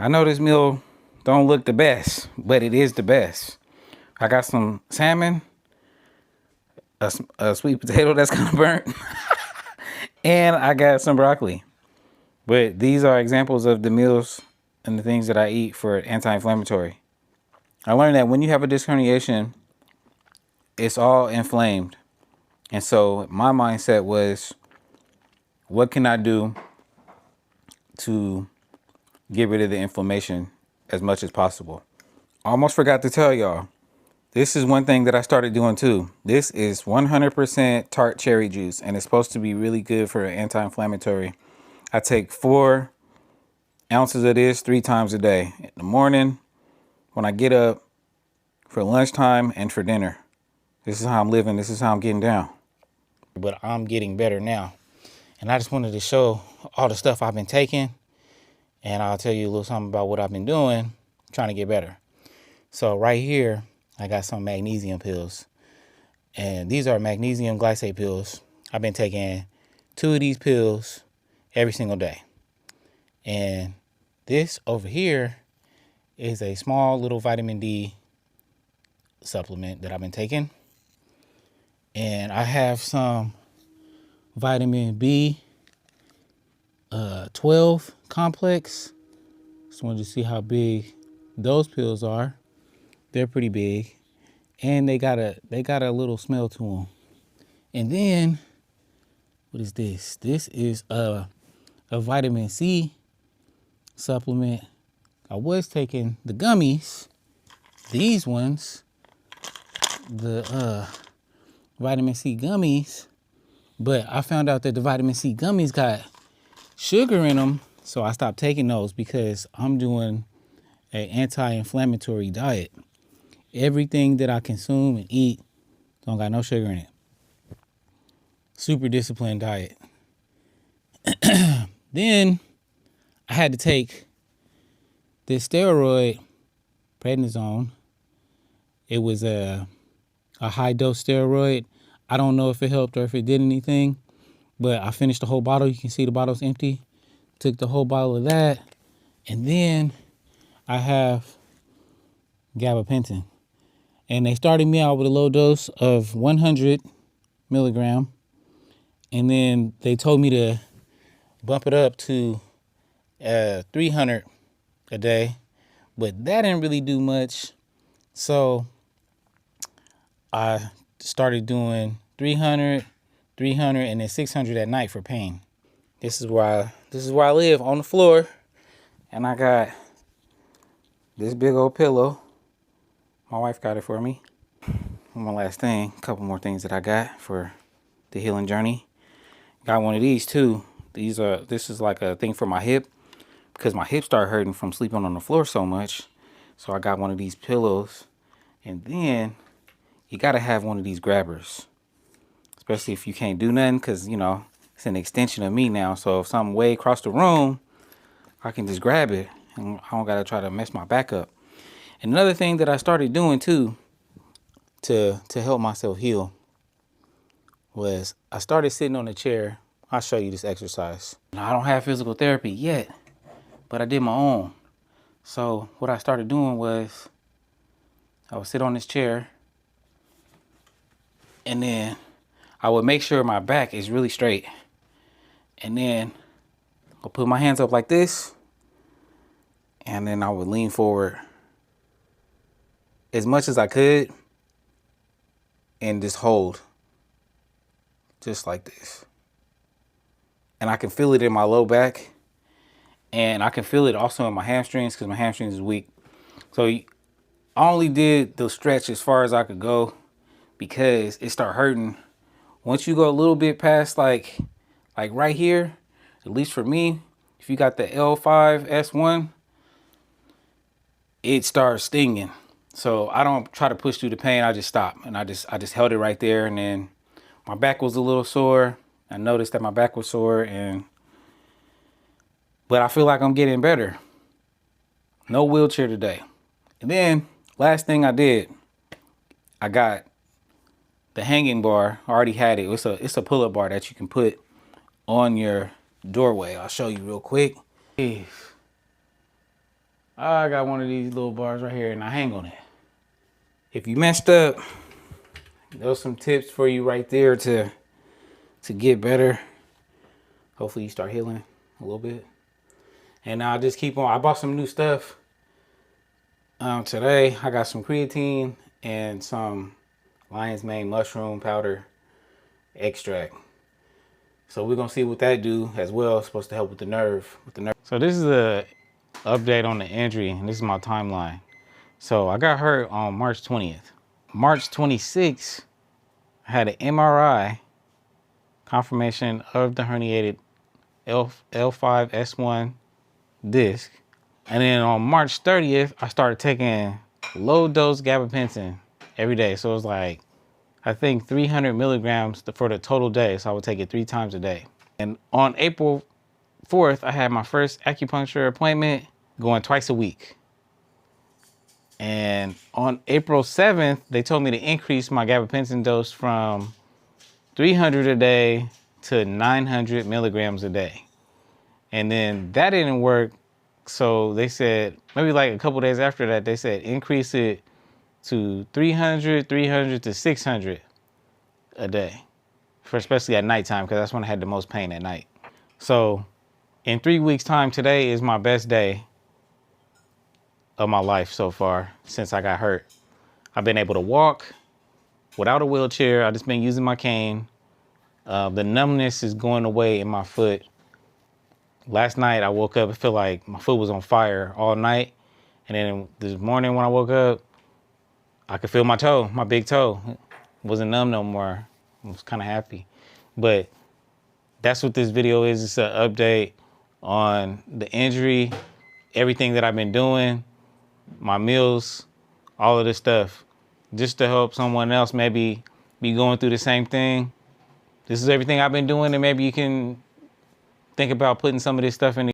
I know this meal don't look the best, but it is the best. I got some salmon, a sweet potato that's kind of burnt, and I got some broccoli. But these are examples of the meals and the things that I eat for anti-inflammatory. I learned that when you have a disc herniation, it's all inflamed. And so my mindset was, what can I do to get rid of the inflammation as much as possible? I almost forgot to tell y'all, this is one thing that I started doing too. This is 100% tart cherry juice, and it's supposed to be really good for anti-inflammatory. I take 4 ounces of this 3 times a day. In the morning, when I get up, for lunchtime, and for dinner. This is how I'm living. This is how I'm getting down. But I'm getting better now. And I just wanted to show all the stuff I've been taking. And I'll tell you a little something about what I've been doing, trying to get better. So right here, I got some magnesium pills. And these are magnesium glycate pills. I've been taking 2 of these pills every single day. And this over here is a small little vitamin D supplement that I've been taking. And I have some vitamin B12 complex. Just wanted to see how big those pills are. They're pretty big, and they got a little smell to them. And then, what is this? This is a vitamin C supplement. I was taking the gummies, these ones, the vitamin C gummies, but I found out that the vitamin C gummies got sugar in them, so I stopped taking those because I'm doing an anti-inflammatory diet. Everything that I consume and eat don't got no sugar in it. Super disciplined diet. Then I had to take this steroid, prednisone. It was a high dose steroid. I don't know if it helped or if it did anything, but I finished the whole bottle. You can see the bottle's empty. Took the whole bottle of that. And then I have gabapentin. And they started me out with a low dose of 100 milligram. And then they told me to bump it up to 300 a day. But that didn't really do much. So I started doing 300, and then 600 at night for pain. This is where I live, on the floor, and I got this big old pillow. My wife got it for me. One last thing, a couple more things that I got for the healing journey. Got one of these too. This is like a thing for my hip, because my hip started hurting from sleeping on the floor so much. So I got one of these pillows, and then you gotta have one of these grabbers, especially if you can't do nothing, because, you know, it's an extension of me now. So if something way across the room, I can just grab it, and I don't gotta try to mess my back up. And another thing that I started doing too, to help myself heal, was I started sitting on a chair. I'll show you this exercise. Now, I don't have physical therapy yet, but I did my own. So what I started doing was, I would sit on this chair, and then I would make sure my back is really straight. And then I'll put my hands up like this, and then I would lean forward as much as I could and just hold, just like this. And I can feel it in my low back, and I can feel it also in my hamstrings, because my hamstrings is weak. So I only did the stretch as far as I could go, because it started hurting. Once you go a little bit past like right here, at least for me, if you got the L5-S1, it starts stinging. So I don't try to push through the pain. I just stop, and I just held it right there. And then my back was a little sore. I noticed that my back was sore, but I feel like I'm getting better. No wheelchair today. And then last thing I did, I got the hanging bar. I already had it. It's a pull-up bar that you can put on your doorway. I'll show you real quick. I got one of these little bars right here and I hang on it. If you messed up, there's some tips for you right there to get better. Hopefully you start healing a little bit. And I'll just keep on. I bought some new stuff today. I got some creatine and some lion's mane mushroom powder extract. So we're gonna see what that do as well. It's supposed to help with the nerve. So this is a update on the injury, and this is my timeline. So I got hurt on March 20th. March 26th, I had an MRI confirmation of the herniated L5-S1 disc. And then on March 30th, I started taking low dose gabapentin every day. So it was like, I think 300 milligrams for the total day. So I would take it 3 times a day. And on April 4th, I had my first acupuncture appointment going twice a week. And on April 7th, they told me to increase my gabapentin dose from 300 a day to 900 milligrams a day. And then that didn't work. So they said, maybe like a couple days after that, they said increase it to 300 to 600 a day, for especially at nighttime, because that's when I had the most pain at night. So in 3 weeks time, today is my best day of my life so far since I got hurt. I've been able to walk without a wheelchair. I've just been using my cane. The numbness is going away in my foot. Last night I woke up, I feel like my foot was on fire all night. And then this morning when I woke up, I could feel my toe, my big toe. It wasn't numb no more. I was kind of happy. But that's what this video is. It's an update on the injury, everything that I've been doing, my meals, all of this stuff, just to help someone else maybe be going through the same thing. This is everything I've been doing, and maybe you can think about putting some of this stuff in